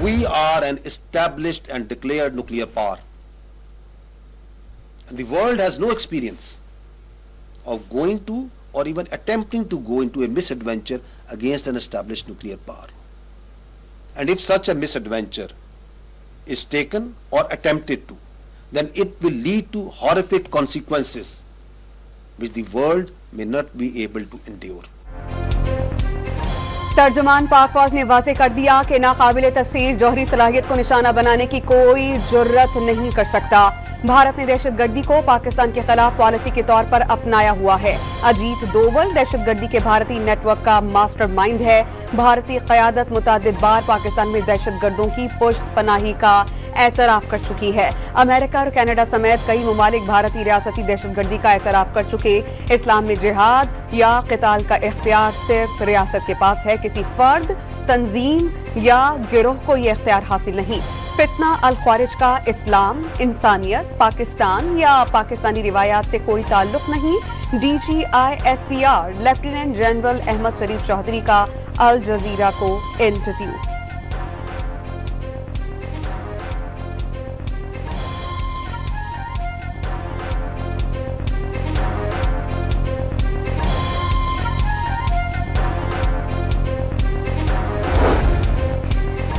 We are an established and declared nuclear power. And the world has no experience of going to or even attempting to go into a misadventure against an established nuclear power. And if such a misadventure is taken or attempted to, then it will lead to horrific consequences which the world may not be able to endure. तर्जुमान पाक फौज ने वाज़े कर दिया कि नाकाबिले तस्खीर जौहरी सलाहियत को निशाना बनाने की कोई जुर्रत नहीं कर सकता। भारत ने दहशतगर्दी को पाकिस्तान के खिलाफ पॉलिसी के तौर पर अपनाया हुआ है। अजीत डोवल दहशतगर्दी के भारतीय नेटवर्क का मास्टरमाइंड है। भारतीय क़यादत मुतअद्दिद बार पाकिस्तान में दहशतगर्दों की पुश्त पनाही का एतराफ़ कर चुकी है। अमेरिका और कनाडा समेत कई ममालिक भारतीय रियासती दहशतगर्दी का एतराफ़ कर चुके। इस्लाम में जिहाद या क़िताल का इख्तियार सिर्फ रियासत के पास है, किसी फर्द, तंजीम या गिरोह को ये इख्तियार हासिल नहीं। फितना अल ख्वारिज का इस्लाम, इंसानियत, पाकिस्तान या पाकिस्तानी रिवायात से कोई ताल्लुक नहीं। DGISPR लेफ्टिनेंट जनरल अहमद शरीफ चौधरी का अल जजीरा को इंटरव्यू।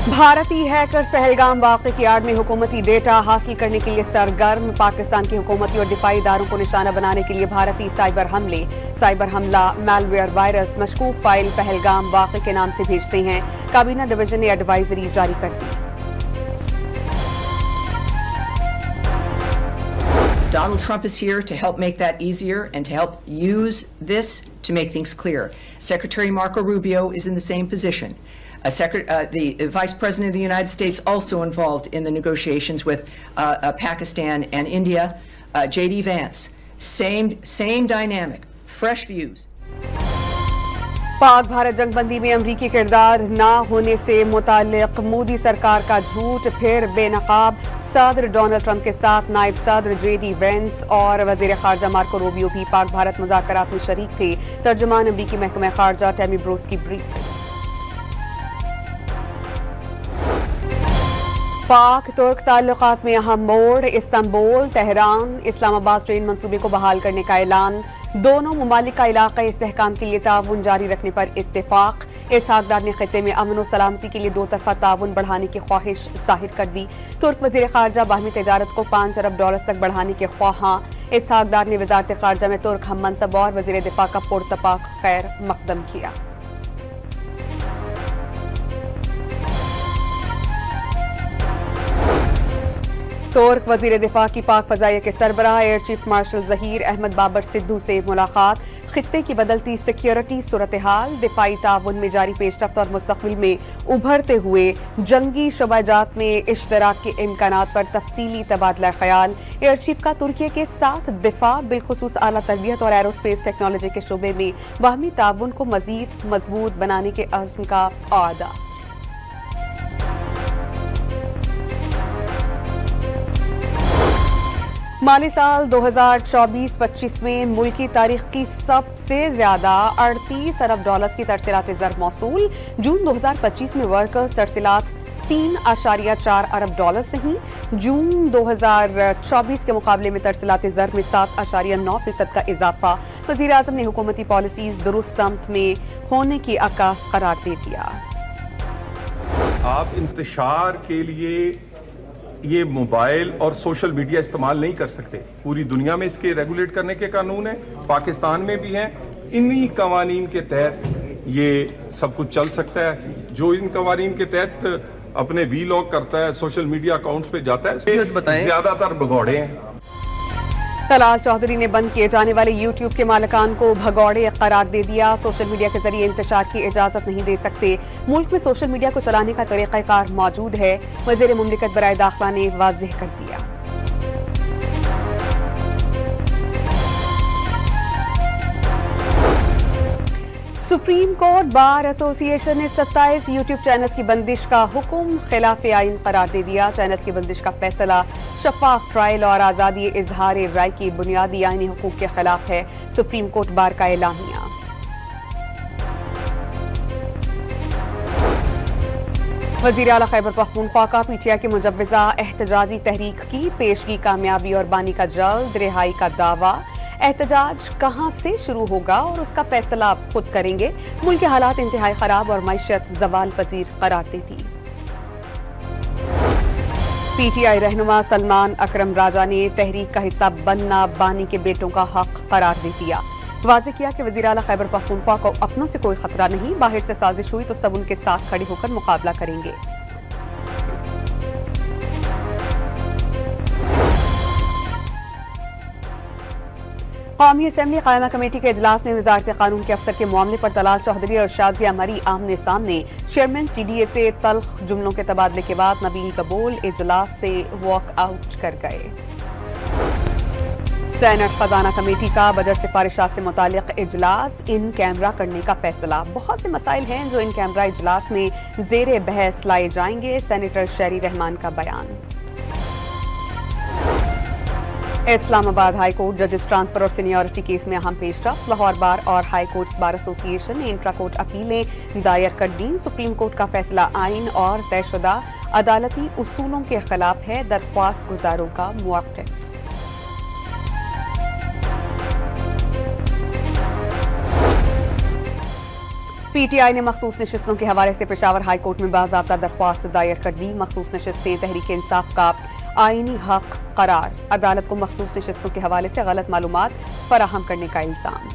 भारतीय हैकर्स पहलगाम वाक़े की आड़ में हुकूमती डेटा हासिल करने के लिए सरगर्म। पाकिस्तान की हुकूमती और दिफाई इदारों को निशाना बनाने के लिए भारतीय साइबर हमला मैलवेयर वायरस मशकूक फाइल पहलगाम वाक़े के नाम से भेजते हैं। काबीना डिवीजन ने एडवाइजरी जारी कर दी। Donald Trump is here to help make that easier and to help use this to make things clear. Secretary Marco Rubio is in the same position. The Vice President of the United States also involved in the negotiations with Pakistan and India. J.D. Vance, same dynamic, fresh views. Pak Bharat जंगबंदी में अमरीकी किरदार ना होने से मुताल्लिक मोदी सरकार का झूठ फिर बेनकाब। सदर डोनाल्ड ट्रंप के साथ नायब सदर J.D. वेंस और वजीर खारजा मार्को रूबियो भी पाक भारत मुज़ाकरात में शरीक थे। तर्जुमान अमरीकी महकमा खारजा टैमी ब्रोस की ब्रीफ। पाक तुर्क ताल्लुकात में अहम मोड़। इस्तांबुल, तेहरान, इस्लामाबाद ट्रेन मंसूबे को बहाल करने का ऐलान। दोनों ममालिक का इलाक़ाई इस्तेहकाम के लिए ताउन जारी रखने पर इत्तेफाक। इसहाकदार ने खित्ते में अमन और सलामती के लिए दो तरफा ताउन बढ़ाने की ख्वाहिश जाहिर कर दी। तुर्क वज़ीर खारजा बाहमी तजारत को $5 अरब तक बढ़ाने के ख्वाहां। इसहाकदार ने वज़ारत खारजा में तुर्क हम मनसब और वज़ीर दिफा का पुरतपाक खैर मकदम किया। तुर्क वज़ीर दिफा की पाक फ़ज़ाइया के सरबराह air chief marshal Zaheer Ahmed Babar Sidhu से मुलाकात। खित्ते की बदलती सिक्योरिटी सूरत हाल, दिफाई ताउन में जारी पेशरफ्त और मुस्तक़बिल में उभरते हुए जंगी शबाजात में इश्तराक के इम्कानात पर तफसीली तबादला ख्याल। एयर चीफ का तुर्की के साथ दिफा बिलखुसूस आला तरबियत और एरोस्पेस टेक्नोलॉजी के शोबे में बाहमी ताउन को मज़ीद मजबूत बनाने के अज़्म का आदा। माली साल 2024-25 में मुल्की तारीख की सबसे ज्यादा $38 अरब की तरसीलात ज़र मौसूल। जून 2025 में वर्कर्स तरसीलात $3.4 अरब रही। जून 2024 के मुकाबले में तरसीलात ज़र में 7.9% का इजाफा। वज़ीर आज़म ने हुकूमती पॉलिसीज दुरुस्त समत में होने की अक्कास करार दे दिया। आप इंतशार के लिए ये मोबाइल और सोशल मीडिया इस्तेमाल नहीं कर सकते। पूरी दुनिया में इसके रेगुलेट करने के कानून है, पाकिस्तान में भी हैं। इन्हीं कवानीन के तहत ये सब कुछ चल सकता है। जो इन कवानीन के तहत अपने वीलॉग करता है, सोशल मीडिया अकाउंट्स पे जाता है, ज्यादातर भगौड़े हैं। तलाल चौधरी ने बंद किए जाने वाले यूट्यूब के मालिकान को भगौड़े करार दे दिया। सोशल मीडिया के जरिए इंतशार की इजाजत नहीं दे सकते। मुल्क में सोशल मीडिया को चलाने का तरीक़ाकार मौजूद है, वज़ीर मुमलिकत बराए दाखिला ने वाज़ेह कर दिया। सुप्रीम कोर्ट बार एसोसिएशन ने 27 यूट्यूब चैनल्स की बंदिश का हुक्म खिलाफ आइन करार दे दिया। चैनल्स की बंदिश का फैसला शफाफ ट्रायल और आज़ादी इजहार राय की बुनियादी आईनी हुकूक के खिलाफ है। सुप्रीम कोर्ट बार का एलानिया। वज़ीर आला खैबर पख्तूनख्वा का PTI की मुजव्वज़ा एहतजाजी तहरीक की पेशगी कामयाबी और बानी का जल्द रिहाई का दावा। एहतजाज कहां से शुरू होगा और उसका फैसला आप खुद करेंगे। मुल्क के हालात इंतहाई खराब और मईशत जवाल पजीर करार देती। PTI रहनुमा सलमान अकरम राजा ने तहरीक का हिस्सा बनना बानी के बेटों का हक करार दे दिया। वाज़ेह किया कि वज़ीर आला खैबर पख्तूनख्वा को अपनों से कोई खतरा नहीं, बाहर से साजिश हुई तो सब उनके साथ खड़े होकर मुकाबला करेंगे। कौमी असम्बली कायमा कमेटी के इजलास में वज़ारत कानून के अफसर के मामले पर तलाल चौधरी और शाजिया मरी आमने सामने। चेयरमैन CDA से तल्ख जुमलों के तबादले के बाद नबील कबूल इजलास से वॉक आउट कर गए। सेनेट खजाना कमेटी का बजट सिफारिशात से मुतालिक इजलास इन कैमरा करने का फैसला। बहुत से मसाइल हैं जो इन कैमरा इजलास में ज़ेरे बहस लाए जाएंगे। सेनेटर शहरी रहमान का बयान। इस्लामाबाद हाई कोर्ट जजेस ट्रांसफर और सीनियरिटी केस में अहम पेशरफ। लाहौर बार और हाई कोर्ट्स बार एसोसिएशन ने इंट्रा कोर्ट अपीलें दायर कर दी। सुप्रीम कोर्ट का फैसला आइन और तयशुदा अदालती उसूलों के खिलाफ है। दरख्वास्त गुजारों का मुआक़िब। PTI ने मखसूस नशिस्तों के हवाले से पेशावर हाई कोर्ट में बाज़ाब्ता दरख्वास्त दायर कर दी। मखसूस नशिस्तें तहरीक इंसाफ का आईनी हक करार। अदालत को मखसूस नशिस्तों के हवाले से गलत मालूमात फराहम करने का इल्जाम।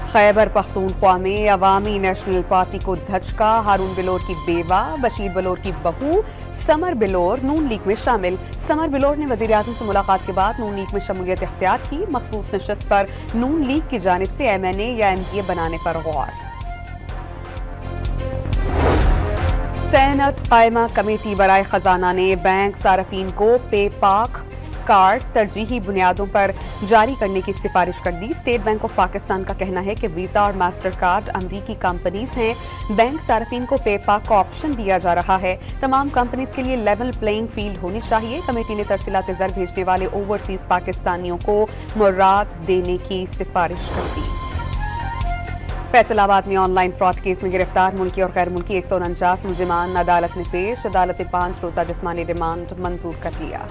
खैबर पख्तूनख्वा में अवामी नेशनल पार्टी को धचका। हारून बिलोर की बेवा, बशीर बिलोर की बहू समर बिलोर नून लीग में शामिल। समर बिलोर ने वज़ीर आज़म से मुलाकात के बाद नून लीग में शमूलियत इख्तियार की। मखसूस नशिस्त पर नून लीग की जानिब से MNA या MPA बनाने पर गौर। सेनेट कायमा कमेटी बराए खजाना ने बैंक सारफीन को पे पाक कार्ड तरजीही बुनियादों पर जारी करने की सिफारिश कर दी। स्टेट बैंक ऑफ पाकिस्तान का कहना है कि वीजा और मास्टर कार्ड अमरीकी कंपनीज हैं। बैंक सार्फिन को पे पाक का ऑप्शन दिया जा रहा है। तमाम कंपनीज के लिए लेवल प्लेइंग फील्ड होनी चाहिए। कमेटी ने तरसीलात ज़र भेजने वाले ओवरसीज पाकिस्तानियों को मुराद देने की सिफारिश कर दी। फैसलाबाद में ऑनलाइन फ्रॉड केस में गिरफ्तार मुल्की और गैर मुल्की 149 मुलजिमान अदालत में पेश। अदालत ने 5 रोज़ा जिस्मानी रिमांड मंजूर कर लिया।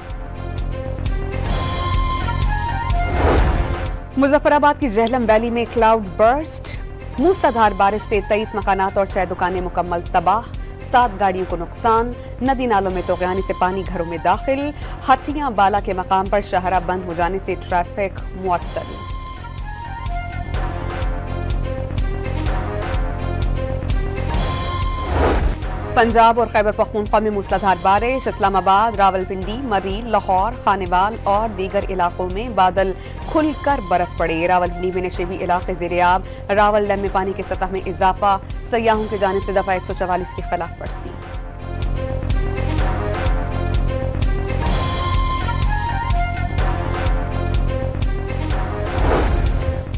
मुजफ्फराबाद की जहलम वैली में क्लाउड बर्स्ट। मूसलाधार बारिश से 23 मकानात और 6 दुकानें मुकम्मल तबाह। 7 गाड़ियों को नुकसान। नदी नालों में तोग़यानी से पानी घरों में दाखिल। हट्टियां बाला के मकाम पर शाहरा बंद हो जाने से ट्रैफिक मुअत्तल। पंजाब और खैबर पख्तूनख्वा में मूसलाधार बारिश। इस्लामाबाद, रावलपिंडी, मरी, लाहौर, खानेवाल और दीगर इलाकों में बादल खुलकर बरस पड़े। रावलपिंडी में नशेबी इलाके ज़ेरे-आब। रावल डैम में पानी की सतह में इजाफा। सयाहों की जानिब से दफा 144 की खिलाफ वर्जी।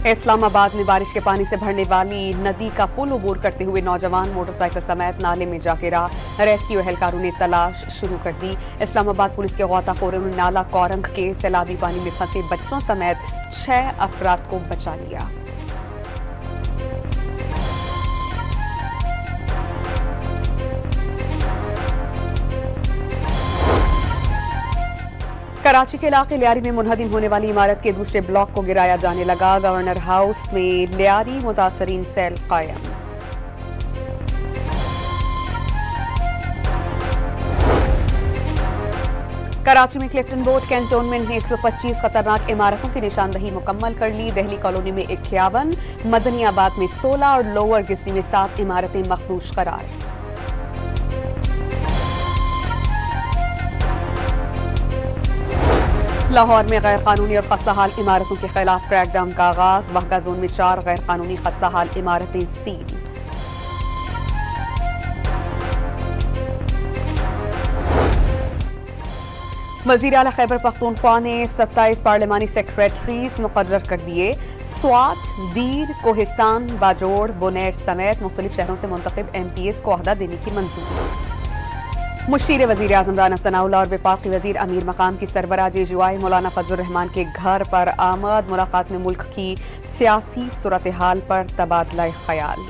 इस्लामाबाद में बारिश के पानी से भरने वाली नदी का पुल अबूर करते हुए नौजवान मोटरसाइकिल समेत नाले में जा गिरा। रेस्क्यू एहलकारों ने तलाश शुरू कर दी। इस्लामाबाद पुलिस के गौताखोरों ने नाला कौरंग के सैलाबी पानी में फंसे बच्चों समेत 6 अफराद को बचा लिया। कराची के इलाके लियारी में मुनहदिम होने वाली इमारत के दूसरे ब्लॉक को गिराया जाने लगा। गवर्नर हाउस में लियारी मुतासरीन सेल कायम। कराची में क्लिफ्टन बोर्ड कैंटोनमेंट ने 125 खतरनाक इमारतों की निशानदही मुकम्मल कर ली। दहली कॉलोनी में 51, मदनियाबाद में 16 और लोअर गिस्नी में 7 इमारतें मखदूश करार। लाहौर में गैर कानूनी और खस्ताहाल इमारतों के खिलाफ क्रैकडाउन का आगाज। वहगा जोन में 4 गैर कानूनी खस्ताहाल इमारतें सील। वज़ीर आला खैबर पख्तूनख्वा ने 27 पार्लिमानी सेक्रेटरीज मुकर्रर कर दिए। स्वात, दीर, कोहिस्तान, बाजोड़, बुनेर समेत मुख्तलिफ शहरों से मुंतखब MPAs को ओहदा देने की मंजूरी। मुशीर वज़ीर आज़म राना सनाउल्लाह और वफाकी वज़ीर अमीर मकाम की सरबराह JUI मौलाना फजलुर रहमान के घर पर आमद। मुलाकात में मुल्क की सियासी सूरत हाल पर तबादला ख्याल।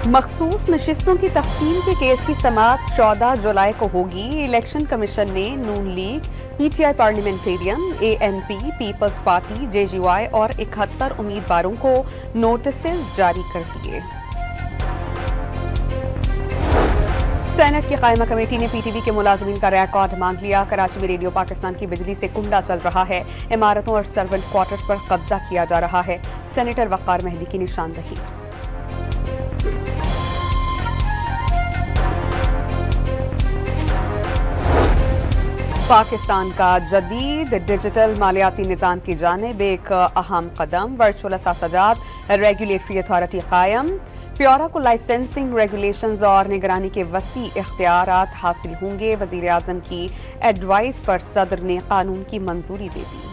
मखसूस नशिस्तों की तकसीम के केस की समाअत 14 जुलाई को होगी। इलेक्शन कमीशन ने Noon league, PTI parliamentarian, ANP, peoples party, JUI और 71 उम्मीदवारों को नोटिस जारी कर दिए। सेनेट की कायमा कमेटी ने PTV के मुलाजमीन का रिकॉर्ड मांग लिया। कराची में रेडियो पाकिस्तान की बिजली से कुंडा चल रहा है। इमारतों और सर्वेंट क्वार्टर्स पर कब्जा किया जा रहा है। सेनेटर वक़ार मेहदी की निशानदही। पाकिस्तान का जदीद डिजिटल मालियाती निज़ाम की जानिब एक अहम कदम। वर्चुअल असासाजात रेगुलेटरी अथॉरिटी कायम। प्योरा को लाइसेंसिंग, रेगुलेशंस और निगरानी के वसी इख्तियारात हासिल होंगे। वज़ीर आज़म की एडवाइस पर सदर ने कानून की मंजूरी दे दी।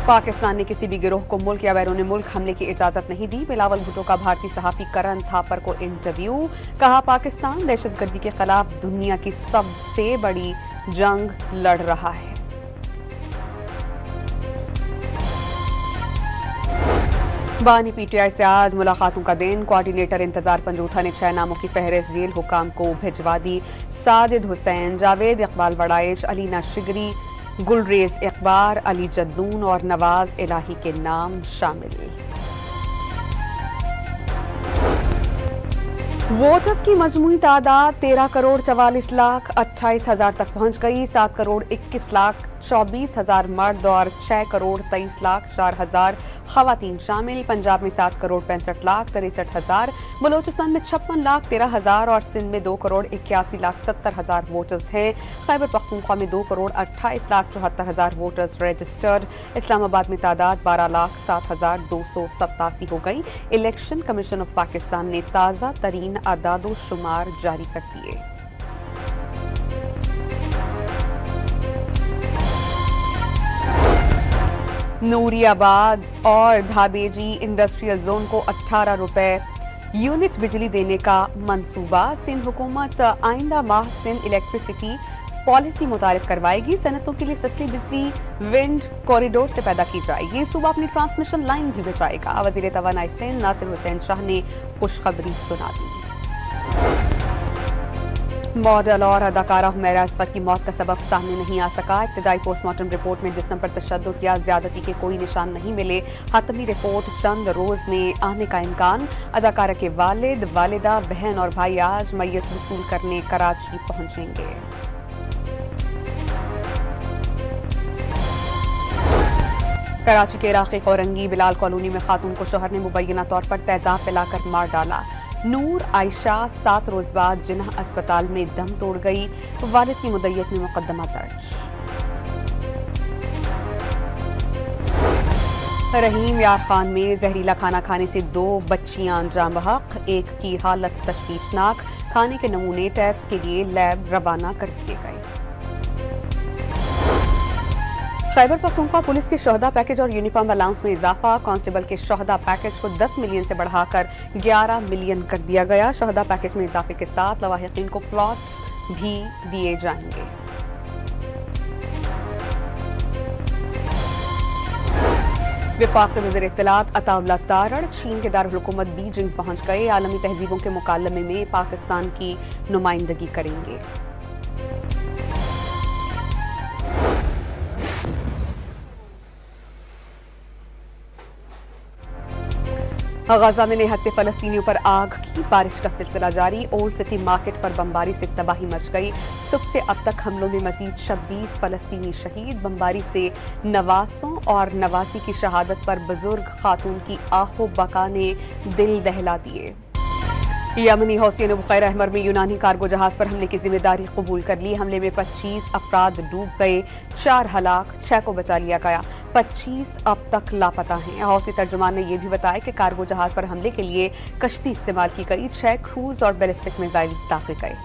पाकिस्तान ने किसी भी गिरोह को मुल्क या बैरून मुल्क हमले की इजाजत नहीं दी। बिलावल भुट्टो का भारतीय सहाफ़ी करण थापर को इंटरव्यू। कहा, पाकिस्तान दहशतगर्दी के खिलाफ दुनिया की सबसे बड़ी जंग लड़ रहा है। बानी PTI से आज मुलाकातों का दिन। कोऑर्डिनेटर इंतजार पंजूथा ने 6 नामों की फहरिस्त जेल हुकाम को भिजवा दी। साजिद हुसैन, जावेद इकबाल वड़ाइश, अलीना शिगरी, गुलरेज इकबार, अली जद्दून और नवाज इलाही के नाम शामिल। वोटर्स की मजमूई तादाद 13 करोड़ 44 लाख 28 हजार तक पहुंच गई। 7 करोड़ 21 लाख 24 हजार मर्द और 6 करोड़ 23 लाख 4 हजार खवातीन शामिल। पंजाब में 7 करोड़ 65 लाख 63 हजार, बलोचिस्तान में 56 लाख 13 हजार और सिंध में 2 करोड़ 81 लाख 70 हजार वोटर्स हैं। खैबर पख्तूनख्वा में 2 करोड़ 28 लाख 74 हजार वोटर्स रजिस्टर्ड। इस्लामाबाद में तादाद 12 लाख 7 हजार 287 हो गई। इलेक्शन कमीशन ऑफ पाकिस्तान ने ताज़ा तरीन अदादो शुमार जारी कर दिए। नूरियाबाद और धाबेजी इंडस्ट्रियल जोन को 18 रुपए यूनिट बिजली देने का मंसूबा। सिंध हुकूमत आइंदा माह सिंध इलेक्ट्रिसिटी पॉलिसी मुतारिफ करवाएगी। सनतों के लिए सस्ती बिजली विंड कॉरिडोर से पैदा की जाएगी। सूबा अपनी ट्रांसमिशन लाइन भी बिछाएगा। वजीर तवानाई सिंध नासिर हुसैन शाह ने खुशखबरी सुना दी। मॉडल और अदाकारा हुमैरा असगर की मौत का सबब सामने नहीं आ सका। इब्तदाई पोस्टमार्टम रिपोर्ट में जिस्म पर तशद्दुद या ज्यादती के कोई निशान नहीं मिले। हतमी रिपोर्ट चंद रोज में आने का इम्कान। अदाकारा के वालिद, वालिदा, बहन और भाई आज मैयत वसूल करने कराची पहुंचेंगे। कराची के इलाके कोरंगी बिलाल कॉलोनी में खातून को शोहर ने मुबैना तौर पर तेजाब पिलाकर मार डाला। नूर आयशा 7 रोज बाद जिन्ना अस्पताल में दम तोड़ गई। वालिद की मुद्दत में मुकदमा दर्ज। रहीम यार खान में जहरीला खाना खाने से 2 बच्चियां अंजाम बहक। एक की हालत तशवीशनाक। खाने के नमूने टेस्ट के लिए लैब रवाना कर दिए गए। खैबर पख्तूनख्वा पुलिस के शोहदा पैकेज और यूनिफॉर्म अलाउंस में इजाफा। कांस्टेबल के शोहदा पैकेज को 10 मिलियन से बढ़ाकर 11 मिलियन कर दिया गया। शोहदा पैकेज में इजाफे के साथ लवाहिकीन को प्लॉट्स भी दिए जाएंगे। वफाकी वज़ीर इत्तलात अताउल्लाह तारड़ चीन के दारुल हुकूमत बीजिंग पहुंच गए। आलमी तहजीबों के मुकालमे में पाकिस्तान की नुमाइंदगी करेंगे। गजा में निहत्ते फलस्तीनियों पर आग की बारिश का सिलसिला जारी। ओल्ड सिटी मार्केट पर बमबारी से तबाही मच गई। सुबह से अब तक हमलों में मजीद 26 फलस्तीनी शहीद। बमबारी से नवासों और नवासी की शहादत पर बुजुर्ग खातून की आहो बका ने दिल दहला दिए। यमनी हौसिया ने बुखैर अहमर में यूनानी कार्गो जहाज पर हमले की जिम्मेदारी कबूल कर ली। हमले में 25 अफराद डूब गए, 4 हलाक, 6 को बचा लिया गया। 25 अब तक लापता हैं। हौसी तर्जुमान ने यह भी बताया कि कार्गो जहाज पर हमले के लिए कश्ती इस्तेमाल की गई। 6 क्रूज और बैलिस्टिक मिसाइल दागे गए।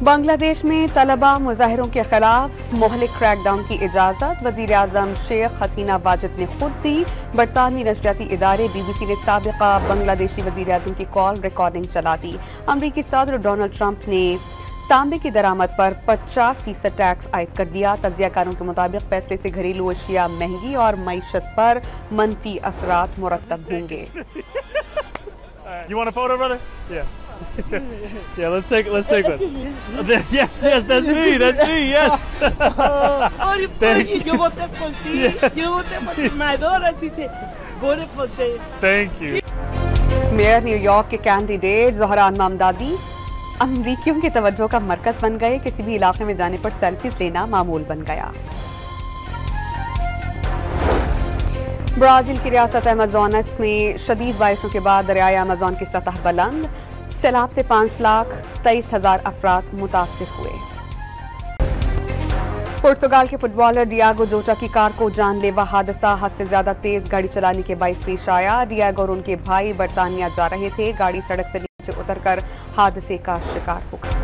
बांग्लादेश में तलबा मुजाहिरों के खिलाफ मोहलिक क्रैकडाउन की इजाजत वजीर आजम शेख हसीना वाजिद ने खुद दी। बरतानवी नशरियाती इदारे BBC ने साबिका बांग्लादेशी वजीर आजम की कॉल रिकॉर्डिंग चला दी। अमरीकी सदर डोनाल्ड ट्रंप ने तांबे की दरामद पर 50% टैक्स आयद कर दिया। तजियाकारों के मुताबिक फैसले से घरेलू अशिया महंगी और मईशत पर मनफी असरात मुरतब होंगे। You want a photo, brother? Yeah. Yeah, let's take one. Yes, that's me, yes. Yo voté por ti, yo voté por ti, me adoro, así se voté por ti. Thank you. Mayor New York के candidate Zohran मामदादी अमरीकियों की तवज्जो का मरकज बन गए। किसी भी इलाके में जाने पर सेल्फीज लेना मामूल बन गया। ब्राजील की रियासत अमेज़ोनस में शदीद बारिशों के बाद दरियाए अमेज़ोन की सतह बुलंद। सैलाब से 5,23,000 अफराद मुतासिर हुए। पुर्तगाल के फुटबॉलर डियागो जोटा की कार को जानलेवा हादसा। हद से ज्यादा तेज गाड़ी चलाने के बाइस पेश आया। डियागो और उनके भाई बरतानिया जा रहे थे। गाड़ी सड़क से नीचे उतरकर हादसे का शिकार हो गई।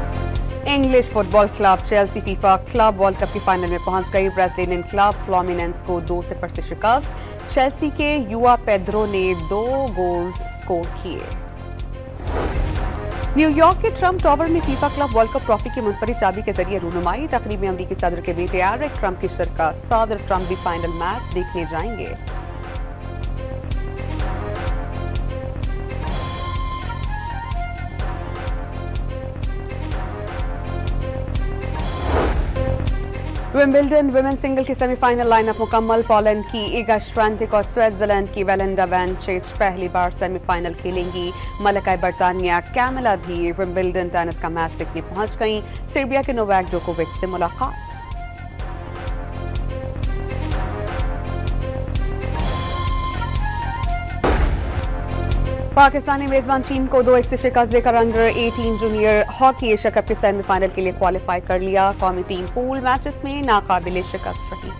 English football club Chelsea FIFA club world cup के फाइनल में पहुंच गई। ब्राजीलियन क्लब फ्लोमिनेंस को 2-0 से शिकस्त। चेल्सी के युवा पेड्रो ने 2 गोल्स स्कोर किए। न्यूयॉर्क के ट्रंप टावर में FIFA club world cup trophy की मुनफरिद चाबी के जरिए रूनुमाई। तकरीब में अमरीकी सदर के बेटे एरिक ट्रंप की शिरकत। सदर ट्रंप भी फाइनल मैच देखने जाएंगे। विंबलडन विमेन सिंगल की सेमीफाइनल लाइनअप मुकम्मल। पोलैंड की इगा श्वांटेक और स्विट्जरलैंड की वेलेंडा वैनचेच पहली बार सेमीफाइनल खेलेंगी। मलका बरतानिया कैमिला भी विंबलडन टेनिस का मैच देखने पहुंच गईं। सर्बिया के नोवाक जोकोविच से मुलाकात। पाकिस्तानी मेजबान चीन को 2-1 से शिकस्त देकर under 18 junior hockey Asia cup के सेमीफाइनल के लिए क्वालिफाई कर लिया। कौमी टीम पूल मैचेस में नाकाबिले शिकस्त रही।